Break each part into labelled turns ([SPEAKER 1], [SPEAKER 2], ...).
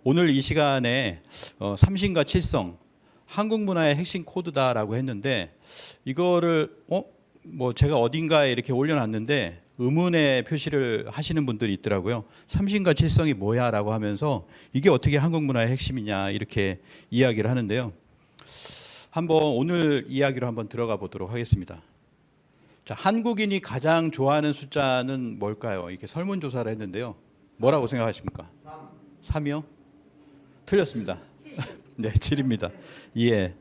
[SPEAKER 1] 오늘 이 시간에 삼신과 칠성, 한국 문화의 핵심 코드다라고 했는데 이거를 뭐 제가 어딘가에 이렇게 올려놨는데 의문의 표시를 하시는 분들이 있더라고요. 삼신과 칠성이 뭐야라고 하면서 이게 어떻게 한국 문화의 핵심이냐 이렇게 이야기를 하는데요. 한번 오늘 이야기로 한번 들어가 보도록 하겠습니다. 자, 한국인이 가장 좋아하는 숫자는 뭘까요? 이렇게 설문조사를 했는데요. 뭐라고 생각하십니까? 3이요? 틀렸습니다. 네, 7입니다. 예.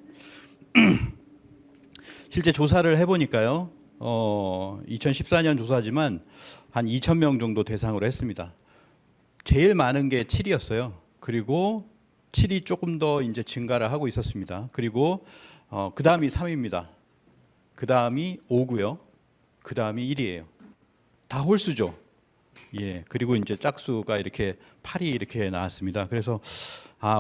[SPEAKER 1] 실제 조사를 해보니까요. 2014년 조사지만 한 2,000명 정도 대상으로 했습니다. 제일 많은 게 7이었어요. 그리고 7이 조금 더 이제 증가를 하고 있었습니다. 그리고 그 다음이 3입니다. 그 다음이 5고요. 그 다음이 1이에요. 다 홀수죠. 예. 그리고 이제 짝수가 이렇게 8이 이렇게 나왔습니다. 그래서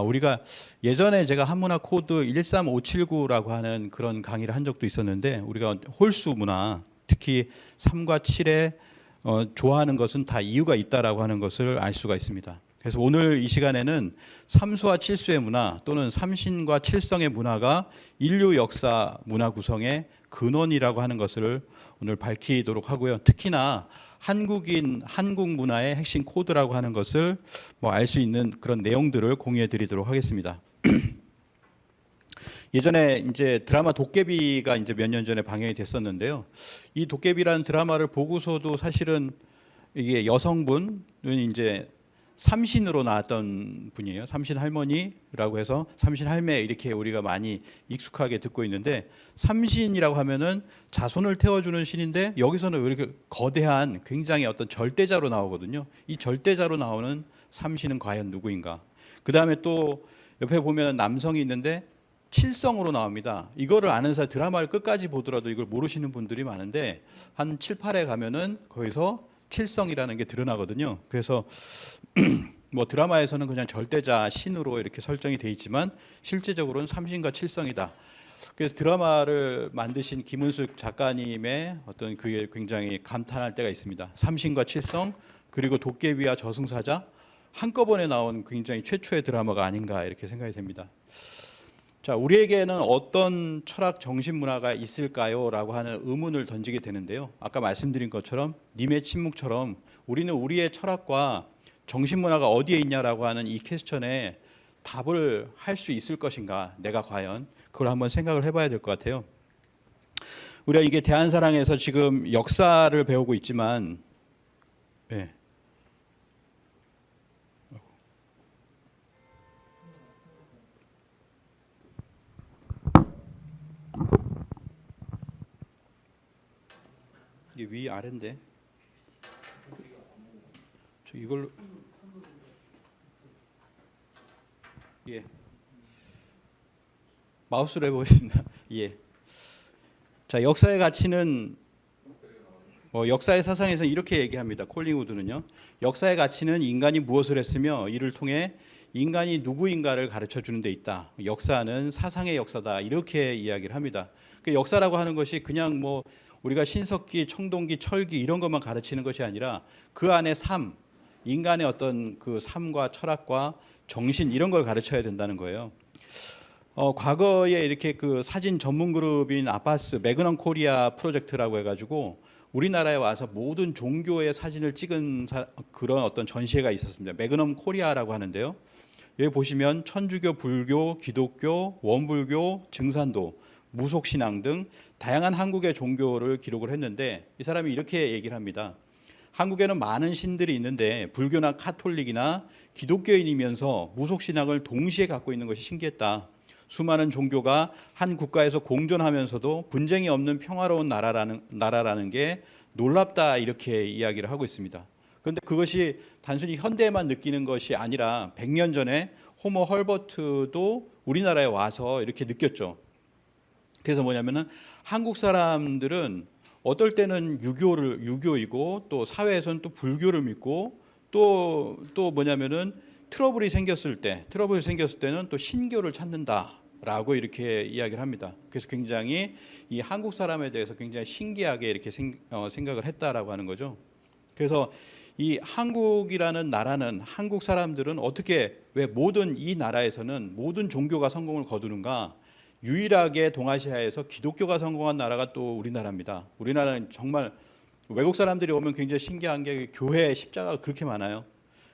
[SPEAKER 1] 우리가 예전에 제가 한문화 코드 13579라고 하는 그런 강의를 한 적도 있었는데 우리가 홀수 문화, 특히 3과 7에 좋아하는 것은 다 이유가 있다라고 하는 것을 알 수가 있습니다. 그래서 오늘 이 시간에는 삼수와 칠수의 문화 또는 삼신과 칠성의 문화가 인류 역사 문화 구성의 근원이라고 하는 것을 오늘 밝히도록 하고요. 특히나 한국 문화의 핵심 코드라고 하는 것을 알 수 있는 그런 내용들을 공유해 드리도록 하겠습니다. 예전에 이제 드라마 도깨비가 이제 몇 년 전에 방영이 됐었는데요. 이 도깨비라는 드라마를 보고서도 사실은 이게 여성분은 이제 삼신으로 나왔던 분이에요. 삼신 할머니라고 해서 삼신 할매 이렇게 우리가 많이 익숙하게 듣고 있는데 삼신이라고 하면은 자손을 태워주는 신인데 여기서는 왜 이렇게 거대한 굉장히 어떤 절대자로 나오거든요. 이 절대자로 나오는 삼신은 과연 누구인가? 그 다음에 또 옆에 보면 남성이 있는데 칠성으로 나옵니다. 이거를 아는 사람 드라마를 끝까지 보더라도 이걸 모르시는 분들이 많은데 한 7, 8회 가면은 거기서 칠성이라는 게 드러나거든요. 그래서 뭐 드라마에서는 그냥 절대자 신으로 이렇게 설정이 돼 있지만 실제적으로는 삼신과 칠성이다. 그래서 드라마를 만드신 김은숙 작가님의 어떤 그게 굉장히 감탄할 때가 있습니다. 삼신과 칠성 그리고 도깨비와 저승사자 한꺼번에 나온 굉장히 최초의 드라마가 아닌가 이렇게 생각이 됩니다. 자, 우리에게는 어떤 철학 정신 문화가 있을까요? 라고 하는 의문을 던지게 되는데요. 아까 말씀드린 것처럼 님의 침묵처럼 우리는 우리의 철학과 정신 문화가 어디에 있냐라고 하는 이 퀘스천에 답을 할 수 있을 것인가? 내가 과연 그걸 한번 생각을 해봐야 될 것 같아요. 우리가 이게 대한사랑에서 지금 역사를 배우고 있지만 네. 이게 위 아래인데 저 이걸로 예 마우스로 해보겠습니다. 예. 자, 역사의 가치는 역사의 사상에서 이렇게 얘기합니다. 콜링우드는요. 역사의 가치는 인간이 무엇을 했으며 이를 통해 인간이 누구인가를 가르쳐 주는 데 있다. 역사는 사상의 역사다. 이렇게 이야기를 합니다. 그 역사라고 하는 것이 그냥 뭐 우리가 신석기, 청동기, 철기 이런 것만 가르치는 것이 아니라 그 안에 삶, 인간의 어떤 그 삶과 철학과 정신 이런 걸 가르쳐야 된다는 거예요. 과거에 이렇게 그 사진 전문 그룹인 아파스 매그넘 코리아 프로젝트라고 해가지고 우리나라에 와서 모든 종교의 사진을 찍은 그런 어떤 전시회가 있었습니다. 매그넘 코리아라고 하는데요. 여기 보시면 천주교, 불교, 기독교, 원불교, 증산도, 무속신앙 등 다양한 한국의 종교를 기록을 했는데 이 사람이 이렇게 얘기를 합니다. 한국에는 많은 신들이 있는데 불교나 카톨릭이나 기독교인이면서 무속신앙을 동시에 갖고 있는 것이 신기했다. 수많은 종교가 한 국가에서 공존하면서도 분쟁이 없는 평화로운 나라라는 게 놀랍다 이렇게 이야기를 하고 있습니다. 그런데 그것이 단순히 현대에만 느끼는 것이 아니라 100년 전에 호모 헐버트도 우리나라에 와서 이렇게 느꼈죠. 그래서 뭐냐면은 한국 사람들은 어떨 때는 유교이고 또 사회에서는 또 불교를 믿고 또 뭐냐면은 트러블이 생겼을 때는 또 신교를 찾는다라고 이렇게 이야기를 합니다. 그래서 굉장히 이 한국 사람에 대해서 굉장히 신기하게 이렇게 생각을 했다라고 하는 거죠. 그래서 이 한국이라는 나라는 한국 사람들은 어떻게 왜 모든 이 나라에서는 모든 종교가 성공을 거두는가? 유일하게 동아시아에서 기독교가 성공한 나라가 또 우리나라입니다. 우리나라는 정말 외국 사람들이 오면 굉장히 신기한 게 교회 십자가가 그렇게 많아요.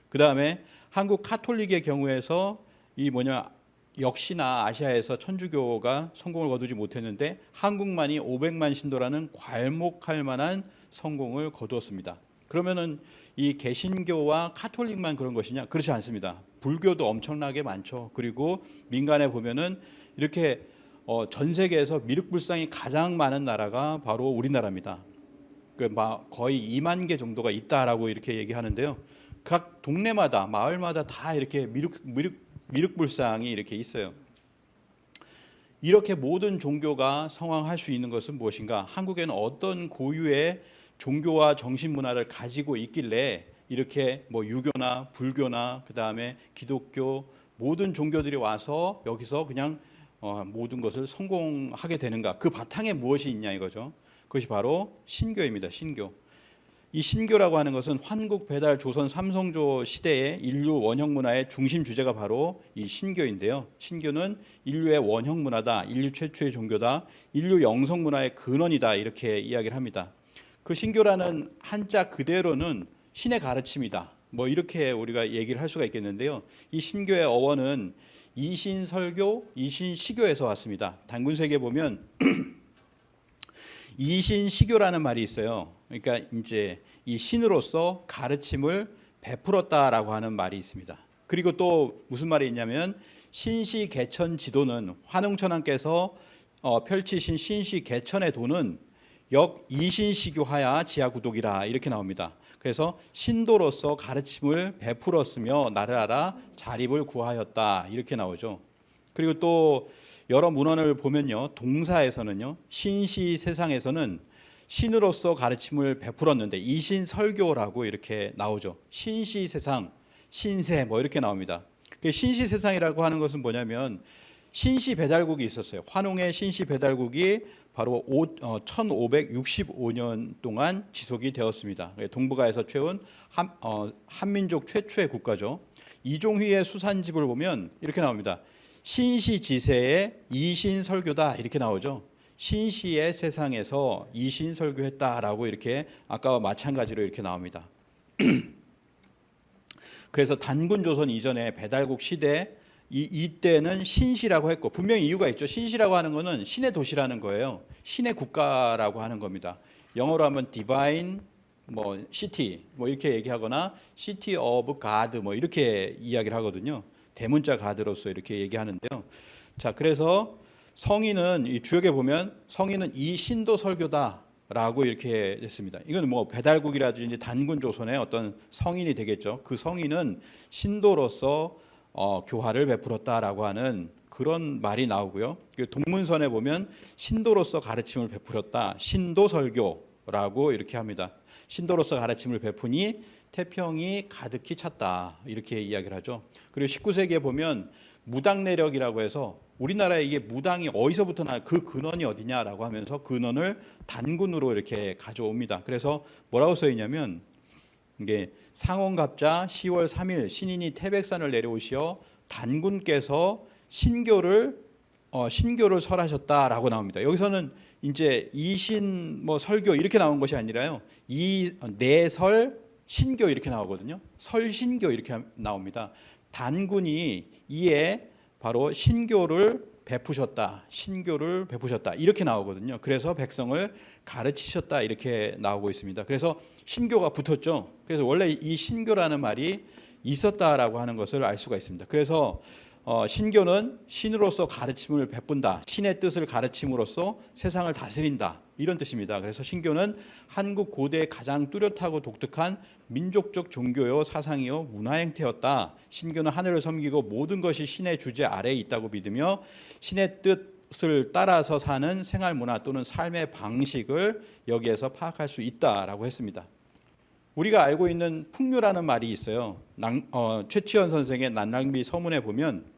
[SPEAKER 1] 그 다음에 한국 카톨릭의 경우에서 이 역시나 아시아에서 천주교가 성공을 거두지 못했는데 한국만이 500만 신도라는 괄목할 만한 성공을 거두었습니다. 그러면은 이 개신교와 카톨릭만 그런 것이냐? 그렇지 않습니다. 불교도 엄청나게 많죠. 그리고 민간에 보면은 이렇게 전 세계에서 미륵불상이 가장 많은 나라가 바로 우리나라입니다. 거의 2만 개 정도가 있다라고 이렇게 얘기하는데요. 각 동네마다 마을마다 다 이렇게 미륵불상이 이렇게 있어요. 이렇게 모든 종교가 성황할 수 있는 것은 무엇인가? 한국에는 어떤 고유의 종교와 정신 문화를 가지고 있길래 이렇게 유교나 불교나 그 다음에 기독교 모든 종교들이 와서 여기서 그냥 모든 것을 성공하게 되는가? 그 바탕에 무엇이 있냐 이거죠. 그것이 바로 신교입니다. 신교. 이 신교라고 하는 것은 환국 배달 조선 삼성조 시대의 인류 원형 문화의 중심 주제가 바로 이 신교인데요. 신교는 인류의 원형 문화다, 인류 최초의 종교다, 인류 영성 문화의 근원이다 이렇게 이야기를 합니다. 그 신교라는 한자 그대로는 신의 가르침이다. 이렇게 우리가 얘기를 할 수가 있겠는데요. 이 신교의 어원은 이신설교, 이신시교에서 왔습니다. 단군세계에 보면 이신시교라는 말이 있어요. 그러니까 이제 이 신으로서 가르침을 베풀었다라고 하는 말이 있습니다. 그리고 또 무슨 말이 있냐면 신시개천 지도는 환웅천왕께서 펼치신 신시개천의 도는 이신시교하야 지하구독이라 이렇게 나옵니다. 그래서 신도로서 가르침을 베풀었으며 나라라 자립을 구하였다 이렇게 나오죠. 그리고 또 여러 문헌을 보면요, 동사에서는요, 신시 세상에서는 신으로서 가르침을 베풀었는데 이신설교라고 이렇게 나오죠. 신시 세상, 신세 이렇게 나옵니다. 신시 세상이라고 하는 것은 뭐냐면 신시 배달국이 있었어요. 환웅의 신시 배달국이 바로 1565년 동안 지속이 되었습니다. 동북아에서 채운 한민족 최초의 국가죠. 이종휘의 수산집을 보면 이렇게 나옵니다. 신시지세의 이신설교다 이렇게 나오죠. 신시의 세상에서 이신설교했다라고 이렇게 아까와 마찬가지로 이렇게 나옵니다. 그래서 단군조선 이전에 배달국 시대 이때는 신시라고 했고 분명히 이유가 있죠. 신시라고 하는 것은 신의 도시라는 거예요. 신의 국가라고 하는 겁니다. 영어로 하면 divine city 이렇게 얘기하거나 city of God 이렇게 이야기를 하거든요. 대문자 가드로서 이렇게 얘기하는데요. 자, 그래서 성인은 이 주역에 보면 성인은 이 신도 설교다라고 이렇게 했습니다. 이건 배달국이라든지 단군 조선의 어떤 성인이 되겠죠. 그 성인은 신도로서 교화를 베풀었다라고 하는 그런 말이 나오고요. 동문선에 보면 신도로서 가르침을 베풀었다, 신도설교라고 이렇게 합니다. 신도로서 가르침을 베푸니 태평이 가득히 찼다 이렇게 이야기를 하죠. 그리고 19세기에 보면 무당내력이라고 해서 우리나라에 이게 무당이 어디서부터 그 근원이 어디냐라고 하면서 근원을 단군으로 이렇게 가져옵니다. 그래서 뭐라고 써 있냐면 이게 상원갑자 10월 3일 신인이 태백산을 내려오시어 단군께서 신교를 설하셨다라고 나옵니다. 여기서는 이제 이신 설교 이렇게 나온 것이 아니라요. 내설 신교 이렇게 나오거든요. 설신교 이렇게 나옵니다. 단군이 이에 바로 신교를 베푸셨다 이렇게 나오거든요. 그래서 백성을 가르치셨다 이렇게 나오고 있습니다. 그래서 신교가 붙었죠. 그래서 원래 이 신교라는 말이 있었다라고 하는 것을 알 수가 있습니다. 그래서 신교는 신으로서 가르침을 베푼다, 신의 뜻을 가르침으로써 세상을 다스린다 이런 뜻입니다. 그래서 신교는 한국 고대의 가장 뚜렷하고 독특한 민족적 종교요 사상이요 문화 행태였다. 신교는 하늘을 섬기고 모든 것이 신의 주재 아래에 있다고 믿으며 신의 뜻을 따라서 사는 생활 문화 또는 삶의 방식을 여기에서 파악할 수 있다라고 했습니다. 우리가 알고 있는 풍류라는 말이 있어요. 최치원 선생의 난랑비 서문에 보면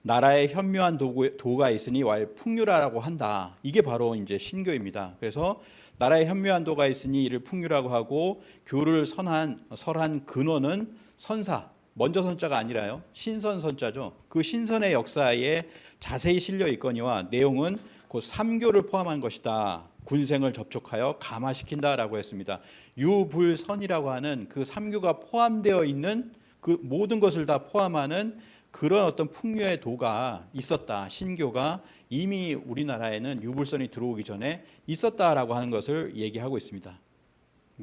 [SPEAKER 1] 나라에 현묘한 도가 있으니 왈 풍류라고 한다. 이게 바로 이제 신교입니다. 그래서 나라에 현묘한도가 있으니 이를 풍류라고 하고 교를 설한 근원은 선사, 먼저 선자가 아니라요, 신선 선자죠. 그 신선의 역사에 자세히 실려 있거니와 내용은 곧 삼교를 포함한 것이다. 군생을 접촉하여 감화시킨다라고 했습니다. 유불선이라고 하는 그 삼교가 포함되어 있는 그 모든 것을 다 포함하는 그런 어떤 풍류의 도가 있었다. 신교가 이미 우리나라에는 유불선이 들어오기 전에 있었다라고 하는 것을 얘기하고 있습니다.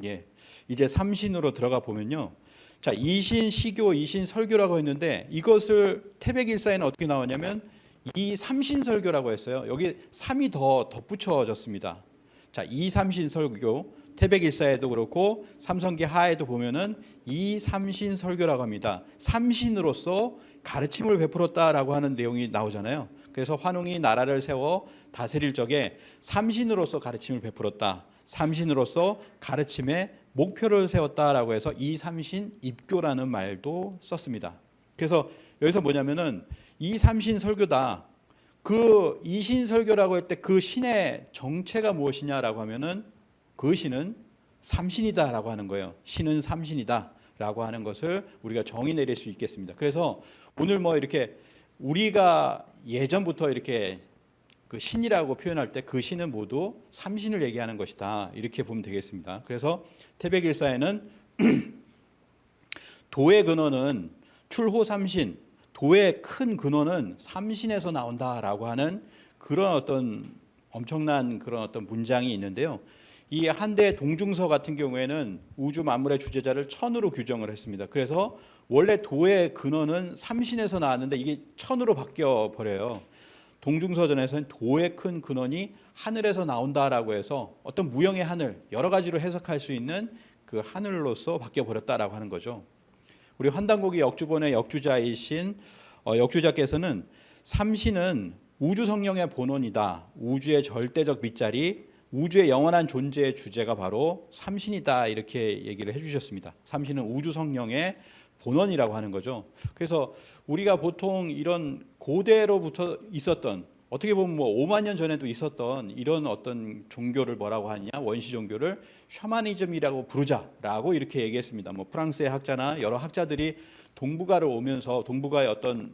[SPEAKER 1] 예, 이제 삼신으로 들어가 보면요. 자, 이신 시교, 이신 설교라고 했는데 이것을 태백일사에는 어떻게 나오냐면 이 삼신 설교라고 했어요. 여기 삼이 더 덧붙여졌습니다. 자, 이 삼신 설교, 태백일사에도 그렇고 삼성기 하에도 보면은 이 삼신 설교라고 합니다. 삼신으로서 가르침을 베풀었다라고 하는 내용이 나오잖아요. 그래서 환웅이 나라를 세워 다스릴 적에 삼신으로서 가르침을 베풀었다. 삼신으로서 가르침의 목표를 세웠다라고 해서 이 삼신 입교라는 말도 썼습니다. 그래서 여기서 뭐냐면은 이 삼신 설교다. 그 이신 설교라고 할 때 그 신의 정체가 무엇이냐라고 하면은 그 신은 삼신이다라고 하는 거예요. 신은 삼신이다라고 하는 것을 우리가 정의 내릴 수 있겠습니다. 그래서 오늘 뭐 이렇게 우리가 예전부터 이렇게 그 신이라고 표현할 때 그 신은 모두 삼신을 얘기하는 것이다. 이렇게 보면 되겠습니다. 그래서 태백일사에는 도의 근원은 출호삼신, 도의 큰 근원은 삼신에서 나온다라고 하는 그런 어떤 엄청난 그런 어떤 문장이 있는데요. 이 한대 동중서 같은 경우에는 우주 만물의 주재자를 천으로 규정을 했습니다. 그래서 원래 도의 근원은 삼신에서 나왔는데 이게 천으로 바뀌어 버려요. 동중서전에서는 도의 큰 근원이 하늘에서 나온다라고 해서 어떤 무형의 하늘, 여러 가지로 해석할 수 있는 그 하늘로서 바뀌어 버렸다라고 하는 거죠. 우리 환단고기 역주본의 역주자이신 역주자께서는 삼신은 우주 성령의 본원이다. 우주의 절대적 밑자리, 우주의 영원한 존재의 주제가 바로 삼신이다. 이렇게 얘기를 해주셨습니다. 삼신은 우주 성령의 본원이라고 하는 거죠. 그래서 우리가 보통 이런 고대로부터 있었던, 어떻게 보면 뭐 5만 년 전에도 있었던 이런 어떤 종교를 뭐라고 하느냐, 원시 종교를 샤머니즘이라고 부르자라고 이렇게 얘기했습니다. 뭐 프랑스의 학자나 여러 학자들이 동북아를 오면서 동북아의 어떤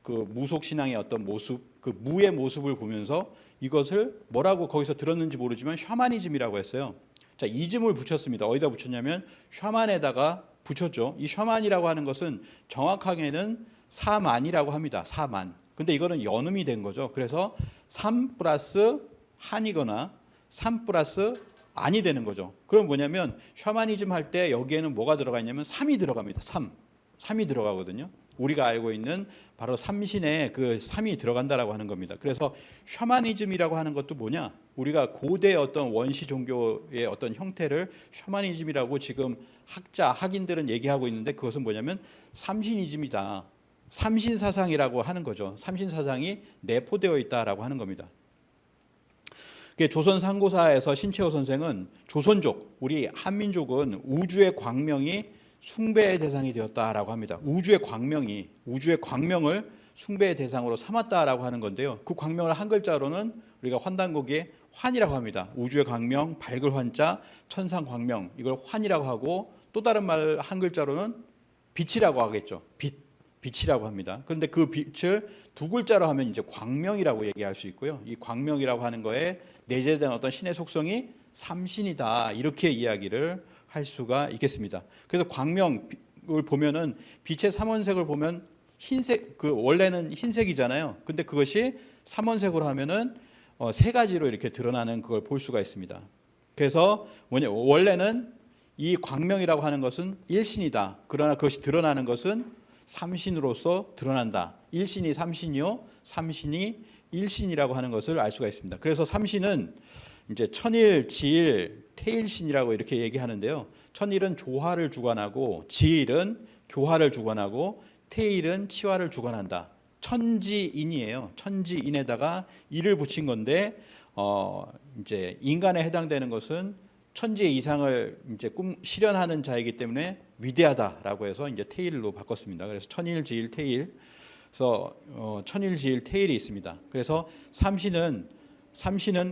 [SPEAKER 1] 그 무속 신앙의 어떤 모습, 그 무의 모습을 보면서 이것을 뭐라고 거기서 들었는지 모르지만 샤머니즘이라고 했어요. 자, 이즘을 붙였습니다. 어디다 붙였냐면 샤만에다가 붙였죠. 이 샤만이라고 하는 것은 정확하게는 사만이라고 합니다. 사만. 근데 이거는 연음이 된 거죠. 그래서 3 플러스 한이거나 3 플러스 안이 되는 거죠. 그럼 뭐냐면 샤머니즘 할 때 여기에는 뭐가 들어가 있냐면 3이 들어갑니다. 3이 들어가거든요. 우리가 알고 있는 바로 삼신에 그 3이 들어간다라고 하는 겁니다. 그래서 샤머니즘이라고 하는 것도 뭐냐? 우리가 고대 어떤 원시 종교의 어떤 형태를 샤머니즘이라고 지금 학인들은 얘기하고 있는데 그것은 뭐냐면 삼신이즘이다. 삼신 사상이라고 하는 거죠. 삼신 사상이 내포되어 있다라고 하는 겁니다. 조선 상고사에서 신채호 선생은 조선족, 우리 한민족은 우주의 광명이 숭배의 대상이 되었다라고 합니다. 우주의 광명을 숭배의 대상으로 삼았다라고 하는 건데요. 그 광명을 한 글자로는 우리가 환단고기에 환이라고 합니다. 우주의 광명, 밝을 환자, 천상 광명, 이걸 환이라고 하고 또 다른 말 한 글자로는 빛이라고 하겠죠. 빛이라고 합니다. 그런데 그 빛을 두 글자로 하면 이제 광명이라고 얘기할 수 있고요. 이 광명이라고 하는 거에 내재된 어떤 신의 속성이 삼신이다. 이렇게 이야기를 할 수가 있겠습니다. 그래서 광명을 보면은 빛의 삼원색을 보면 흰색, 그 원래는 흰색이잖아요. 근데 그것이 삼원색으로 하면은 세 가지로 이렇게 드러나는 그걸 볼 수가 있습니다. 그래서 뭐냐, 원래는 이 광명이라고 하는 것은 일신이다. 그러나 그것이 드러나는 것은 삼신으로서 드러난다. 일신이 삼신이요, 삼신이 일신이라고 하는 것을 알 수가 있습니다. 그래서 삼신은 이제 천일, 지일, 태일신이라고 이렇게 얘기하는데요. 천일은 조화를 주관하고, 지일은 교화를 주관하고, 태일은 치화를 주관한다. 천지인이에요. 천지인에다가 일을 붙인 건데, 이제 인간에 해당되는 것은 천지의 이상을 이제 실현하는 자이기 때문에 위대하다라고 해서 이제 태일로 바꿨습니다. 그래서 천일, 지일, 태일. 그래서 천일, 지일, 태일이 있습니다. 그래서 삼신은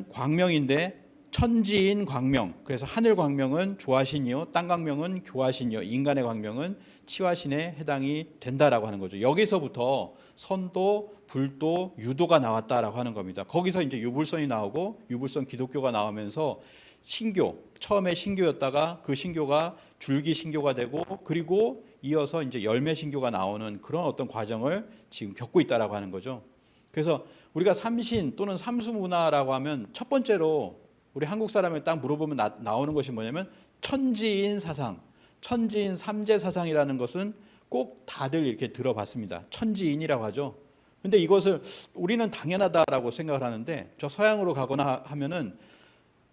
[SPEAKER 1] 광명인데 천지인 광명. 그래서 하늘 광명은 조하신이요, 땅 광명은 교하신이요, 인간의 광명은 치화신에 해당이 된다라고 하는 거죠. 여기서부터 선도, 불도, 유도가 나왔다라고 하는 겁니다. 거기서 이제 유불선이 나오고 유불선 기독교가 나오면서 신교, 처음에 신교였다가 그 신교가 줄기 신교가 되고 그리고 이어서 이제 열매 신교가 나오는 그런 어떤 과정을 지금 겪고 있다라고 하는 거죠. 그래서 우리가 삼신 또는 삼수문화라고 하면 첫 번째로 우리 한국 사람을 딱 물어보면 나오는 것이 뭐냐면 천지인 사상, 천지인 삼재 사상이라는 것은 꼭 다들 이렇게 들어봤습니다. 천지인이라고 하죠. 근데 이것을 우리는 당연하다라고 생각을 하는데 저 서양으로 가거나 하면은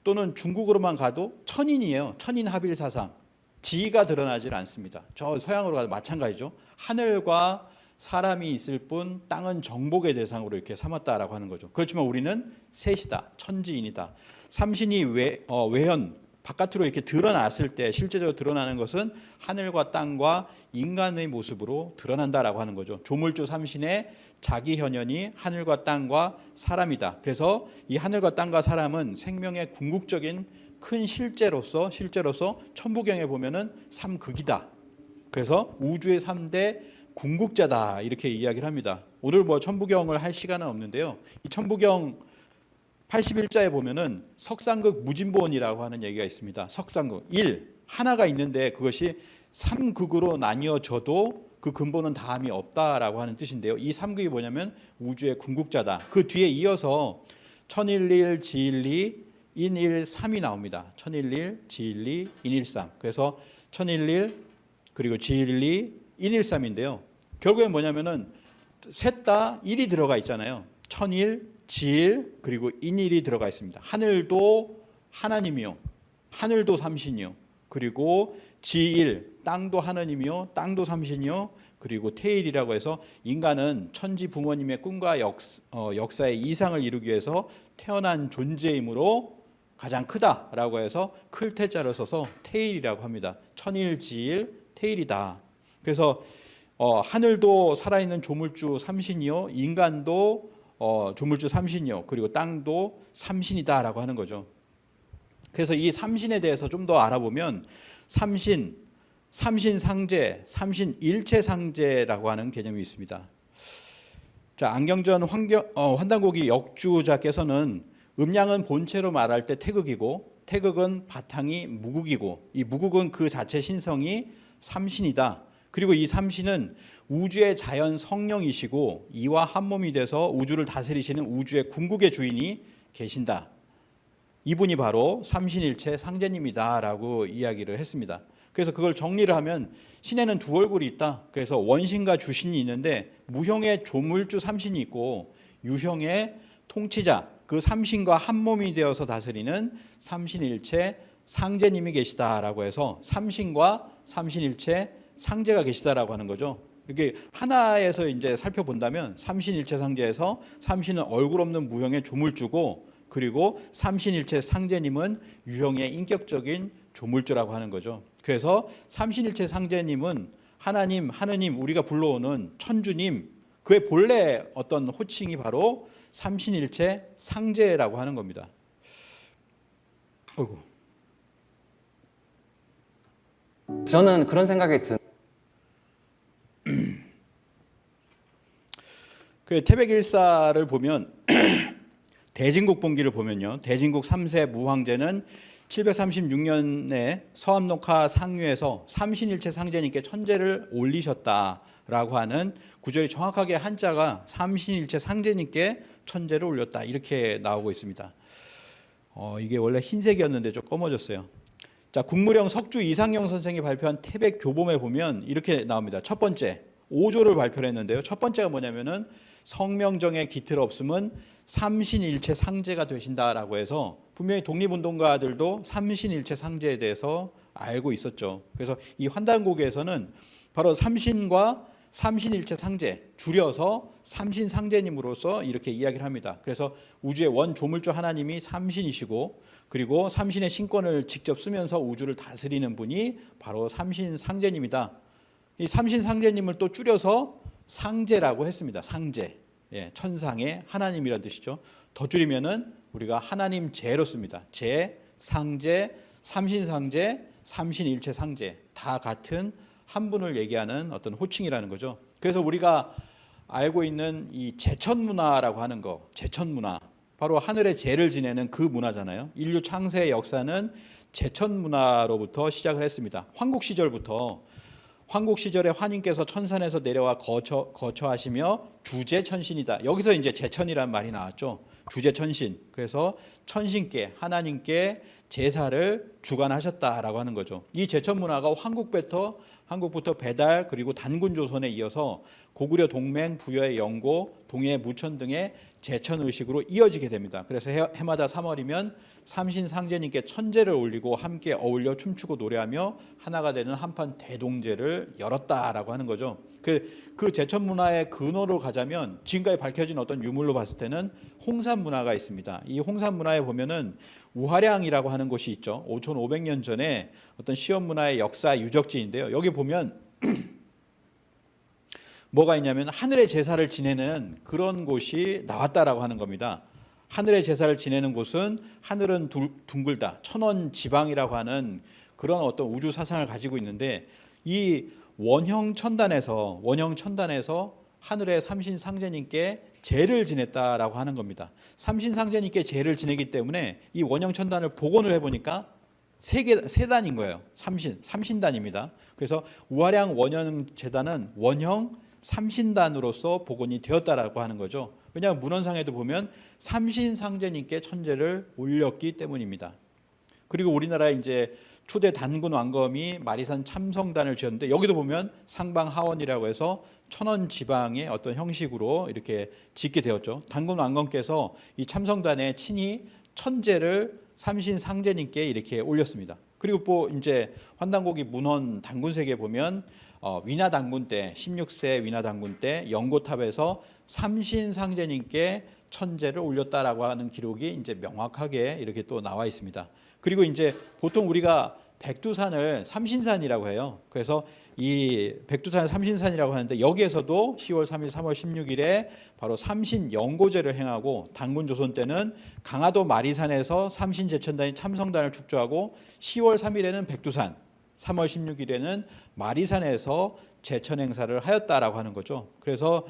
[SPEAKER 1] 또는 중국으로만 가도 천인이에요. 천인 합일 사상. 지위가 드러나질 않습니다. 저 서양으로 가도 마찬가지죠. 하늘과 사람이 있을 뿐 땅은 정복의 대상으로 이렇게 삼았다라고 하는 거죠. 그렇지만 우리는 셋이다. 천지인이다. 삼신이 외현 바깥으로 이렇게 드러났을 때 실제적으로 드러나는 것은 하늘과 땅과 인간의 모습으로 드러난다라고 하는 거죠. 조물주 삼신의 자기 현현이 하늘과 땅과 사람이다. 그래서 이 하늘과 땅과 사람은 생명의 궁극적인 큰 실제로서 천부경에 보면은 삼극이다. 그래서 우주의 3대 궁극자다 이렇게 이야기를 합니다. 오늘 뭐 천부경을 할 시간은 없는데요. 이 천부경 81자에 보면은 석상극 무진본이라고 하는 얘기가 있습니다. 석상극 1 하나가 있는데 그것이 3극으로 나뉘어져도 그 근본은 다함이 없다라고 하는 뜻인데요. 이 3극이 뭐냐면 우주의 궁극자다. 그 뒤에 이어서 천일일, 지일리, 인일삼이 나옵니다. 천일일, 지일리, 인일삼. 그래서 천일일 그리고 지일리, 인일삼인데요. 결국엔 뭐냐면은 셋 다 일이 들어가 있잖아요. 천일, 지일 그리고 인일이 들어가 있습니다. 하늘도 하나님이요, 하늘도 삼신이요, 그리고 지일 땅도 하나님이요, 땅도 삼신이요, 그리고 태일이라고 해서 인간은 천지 부모님의 꿈과 역사의 이상을 이루기 위해서 태어난 존재이므로 가장 크다라고 해서 클 태자를 써서 태일이라고 합니다. 천일, 지일, 태일이다. 그래서 하늘도 살아있는 조물주 삼신이요, 인간도 조물주 삼신이요, 그리고 땅도 삼신이다라고 하는 거죠. 그래서 이 삼신에 대해서 좀 더 알아보면 삼신, 삼신상제, 삼신일체상제라고 하는 개념이 있습니다. 자, 안경전 환단고기 역주자께서는 음양은 본체로 말할 때 태극이고 태극은 바탕이 무극이고 이 무극은 그 자체 신성이 삼신이다. 그리고 이 삼신은 우주의 자연 성령이시고 이와 한 몸이 돼서 우주를 다스리시는 우주의 궁극의 주인이 계신다. 이분이 바로 삼신일체 상제님이다라고 이야기를 했습니다. 그래서 그걸 정리를 하면 신에는 두 얼굴이 있다. 그래서 원신과 주신이 있는데 무형의 조물주 삼신이 있고 유형의 통치자 그 삼신과 한 몸이 되어서 다스리는 삼신일체 상제님이 계시다라고 해서 삼신과 삼신일체 상제가 계시다라고 하는 거죠. 이렇게 하나에서 이제 살펴본다면 삼신일체 상제에서 삼신은 얼굴 없는 무형의 조물주고 그리고 삼신일체 상제님은 유형의 인격적인 조물주라고 하는 거죠. 그래서 삼신일체 상제님은 하나님, 하느님 우리가 불러오는 천주님 그의 본래 어떤 호칭이 바로 삼신일체 상제라고 하는 겁니다. 어이구.
[SPEAKER 2] 저는 그런 생각이
[SPEAKER 1] 그 태백일사를 보면 대진국본기를 보면요. 대진국 3세 무황제는 736년에 서암녹화 상류에서 삼신일체 상제님께 천제를 올리셨다라고 하는 구절이 정확하게 한자가 삼신일체 상제님께 천제를 올렸다 이렇게 나오고 있습니다. 이게 원래 흰색이었는데 좀 검어졌어요. 자, 국무령 석주 이상영 선생이 발표한 태백 교범에 보면 이렇게 나옵니다. 첫 번째 5조를 발표를 했는데요. 첫 번째가 뭐냐면은 성명정에 깃틀 없음은 삼신일체 상제가 되신다라고 해서 분명히 독립운동가들도 삼신일체 상제에 대해서 알고 있었죠. 그래서 이 환단고개에서는 바로 삼신과 삼신일체 상제 줄여서 삼신상제님으로서 이렇게 이야기를 합니다. 그래서 우주의 원 조물주 하나님이 삼신이시고 그리고 삼신의 신권을 직접 쓰면서 우주를 다스리는 분이 바로 삼신상제님이다. 이 삼신상제님을 또 줄여서 상제라고 했습니다. 상제, 천상의 하나님이라는 뜻이죠. 더 줄이면은 우리가 하나님 제로 씁니다. 제, 상제, 삼신상제, 삼신일체 상제 다 같은 한 분을 얘기하는 어떤 호칭이라는 거죠. 그래서 우리가 알고 있는 이 제천문화라고 하는 거, 제천문화 바로 하늘의 제를 지내는 그 문화잖아요. 인류 창세의 역사는 제천문화로부터 시작을 했습니다. 황국 시절부터 황국 시절에 화님께서 천산에서 내려와 거처하시며 주제천신이다. 여기서 이제 제천이라는 말이 나왔죠. 주제천신. 그래서 천신께 하나님께 제사를 주관하셨다라고 하는 거죠. 이 제천 문화가 한국부터 배달 그리고 단군 조선에 이어서 고구려 동맹, 부여의 영고, 동해 무천 등의 제천 의식으로 이어지게 됩니다. 그래서 해마다 3월이면 삼신상제님께 천제를 올리고 함께 어울려 춤추고 노래하며 하나가 되는 한판 대동제를 열었다라고 하는 거죠. 그 제천 문화의 근원으로 가자면 지금까지 밝혀진 어떤 유물로 봤을 때는 홍산 문화가 있습니다. 이 홍산 문화에 보면은 우하량이라고 하는 곳이 있죠. 5,500년 전에 어떤 시험 문화의 역사 유적지인데요. 여기 보면 뭐가 있냐면 하늘의 제사를 지내는 그런 곳이 나왔다라고 하는 겁니다. 하늘의 제사를 지내는 곳은 하늘은 둥글다. 천원 지방이라고 하는 그런 어떤 우주 사상을 가지고 있는데 이 원형 천단에서 하늘의 삼신상제님께 제를 지냈다라고 하는 겁니다. 삼신상제님께 제를 지내기 때문에 이 원형 천단을 복원을 해보니까 세 단인 거예요. 삼신단입니다. 그래서 우하량 원형 제단은 원형 삼신단으로서 복원이 되었다라고 하는 거죠. 왜냐하면 문헌상에도 보면 삼신상제님께 천제를 올렸기 때문입니다. 그리고 우리나라 이제 초대 단군 왕검이 마리산 참성단을 지었는데 여기도 보면 상방하원이라고 해서 천원 지방의 어떤 형식으로 이렇게 짓게 되었죠. 단군 왕검께서 이 참성단에 친히 천제를 삼신상제님께 이렇게 올렸습니다. 그리고 또 이제 환단고기 문헌 단군세계 보면 위나 단군 때 16세 위나 단군 때 영고탑에서 삼신상제님께 천제를 올렸다라고 하는 기록이 이제 명확하게 이렇게 또 나와 있습니다. 그리고 이제 보통 우리가 백두산을 삼신산이라고 해요. 그래서 이 백두산을 삼신산이라고 하는데 여기에서도 10월 3일, 3월 16일에 바로 삼신 영고제를 행하고 단군 조선 때는 강화도 마리산에서 삼신 제천단이 참성단을 축조하고 10월 3일에는 백두산, 3월 16일에는 마리산에서 제천 행사를 하였다라고 하는 거죠. 그래서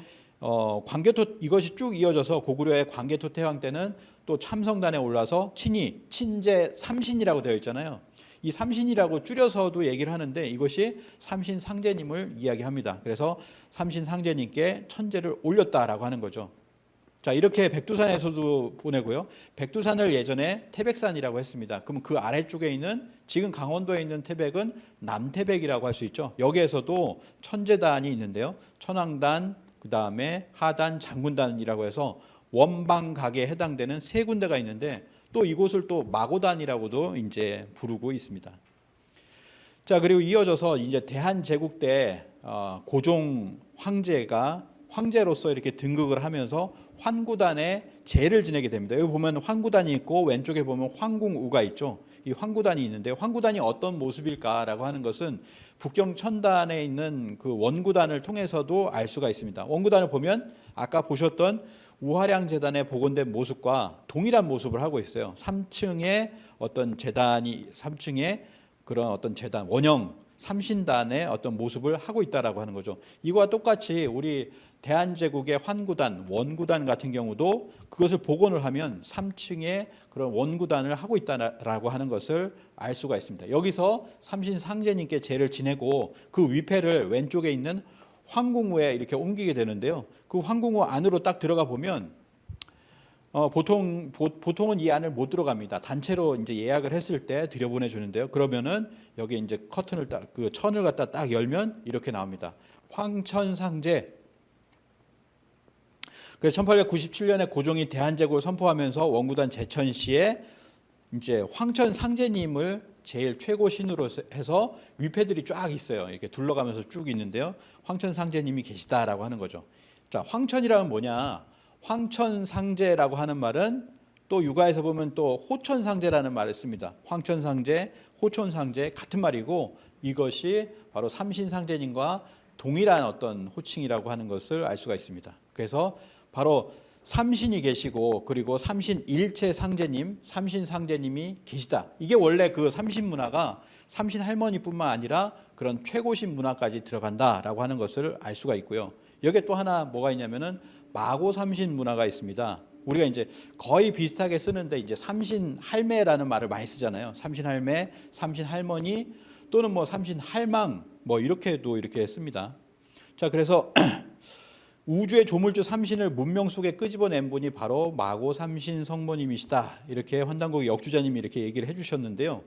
[SPEAKER 1] 광개토 이것이 쭉 이어져서 고구려의 광개토 태왕 때는 또 참성단에 올라서 친히 친제 삼신이라고 되어 있잖아요. 이 삼신이라고 줄여서도 얘기를 하는데 이것이 삼신상제님을 이야기합니다. 그래서 삼신상제님께 천제를 올렸다라고 하는 거죠. 자, 이렇게 백두산에서도 보내고요. 백두산을 예전에 태백산이라고 했습니다. 그럼 그 아래쪽에 있는 지금 강원도에 있는 태백은 남태백이라고 할 수 있죠. 여기에서도 천제단이 있는데요. 천왕단, 그 다음에 하단, 장군단이라고 해서 원방각에 해당되는 세 군데가 있는데 또 이곳을 또 마고단이라고도 이제 부르고 있습니다. 자, 그리고 이어져서 이제 대한제국 때 고종 황제가 황제로서 이렇게 등극을 하면서 환구단에 제를 지내게 됩니다. 여기 보면 환구단이 있고 왼쪽에 보면 황궁우가 있죠. 이 황구단이 있는데 황구단이 어떤 모습일까라고 하는 것은 북경 천단에 있는 그 원구단을 통해서도 알 수가 있습니다. 원구단을 보면 아까 보셨던 우하량 제단에 복원된 모습과 동일한 모습을 하고 있어요. 3층에 어떤 제단이 3층에 그런 어떤 제단 원형 삼신단의 어떤 모습을 하고 있다라고 하는 거죠. 이거와 똑같이 우리 대한제국의 환구단, 원구단 같은 경우도 그것을 복원을 하면 3층에 그런 원구단을 하고 있다라고 하는 것을 알 수가 있습니다. 여기서 삼신상제님께 제를 지내고 그 위패를 왼쪽에 있는 황궁우에 이렇게 옮기게 되는데요. 그 황궁우 안으로 딱 들어가 보면 보통은 이 안을 못 들어갑니다. 단체로 이제 예약을 했을 때 들여보내 주는데요. 그러면은 여기 이제 커튼을 딱 그 천을 갖다 딱 열면 이렇게 나옵니다. 황천상제. 그래서 1897년에 고종이 대한제국을 선포하면서 원구단 제천시에 이제 황천상제님을 제일 최고 신으로 해서 위패들이 쫙 있어요. 이렇게 둘러가면서 쭉 있는데요. 황천상제님이 계시다라고 하는 거죠. 자, 황천이라면 뭐냐? 황천상제라고 하는 말은 또 육아에서 보면 또 호천상제라는 말을 씁니다. 황천상제, 호천상제 같은 말이고 이것이 바로 삼신상제님과 동일한 어떤 호칭이라고 하는 것을 알 수가 있습니다. 그래서 바로 삼신이 계시고 그리고 삼신 일체 상제님, 삼신 상제님이 계시다. 이게 원래 그 삼신 문화가 삼신 할머니뿐만 아니라 그런 최고신 문화까지 들어간다라고 하는 것을 알 수가 있고요. 여기에 또 하나 뭐가 있냐면은 마고 삼신 문화가 있습니다. 우리가 이제 거의 비슷하게 쓰는데 이제 삼신 할매라는 말을 많이 쓰잖아요. 삼신 할매, 삼신 할머니 또는 뭐 삼신 할망 뭐 이렇게도 이렇게 씁니다. 자, 그래서 우주의 조물주 삼신을 문명 속에 끄집어낸 분이 바로 마고 삼신 성모님이시다. 이렇게 환단고기 역주자님이 이렇게 얘기를 해주셨는데요.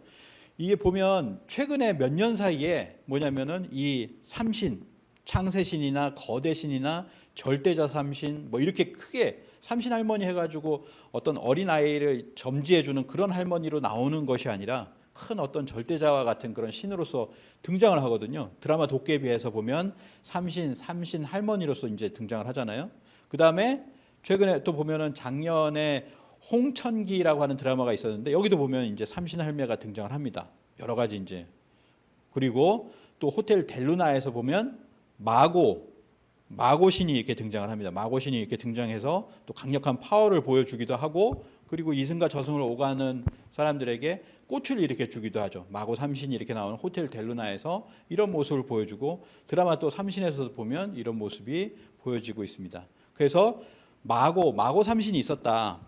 [SPEAKER 1] 이게 보면 최근에 몇 년 사이에 뭐냐면은 이 삼신, 창세신이나 거대신이나 절대자 삼신 뭐 이렇게 크게 삼신 할머니 해가지고 어떤 어린 아이를 점지해주는 그런 할머니로 나오는 것이 아니라 큰 어떤 절대자와 같은 그런 신으로서 등장을 하거든요. 드라마 도깨비에서 보면 삼신 할머니로서 이제 등장을 하잖아요. 그 다음에 최근에 또 보면은 작년에 홍천기라고 하는 드라마가 있었는데 여기도 보면 이제 삼신 할매가 등장을 합니다. 여러 가지 이제 그리고 또 호텔 델루나에서 보면 마고신이 이렇게 등장을 합니다. 마고신이 이렇게 등장해서 또 강력한 파워를 보여주기도 하고 그리고 이승과 저승을 오가는 사람들에게 꽃을 이렇게 주기도 하죠. 마고 삼신이 이렇게 나오는 호텔 델루나에서 이런 모습을 보여주고 드라마 또 삼신에서도 보면 이런 모습이 보여지고 있습니다. 그래서 마고 삼신이 있었다.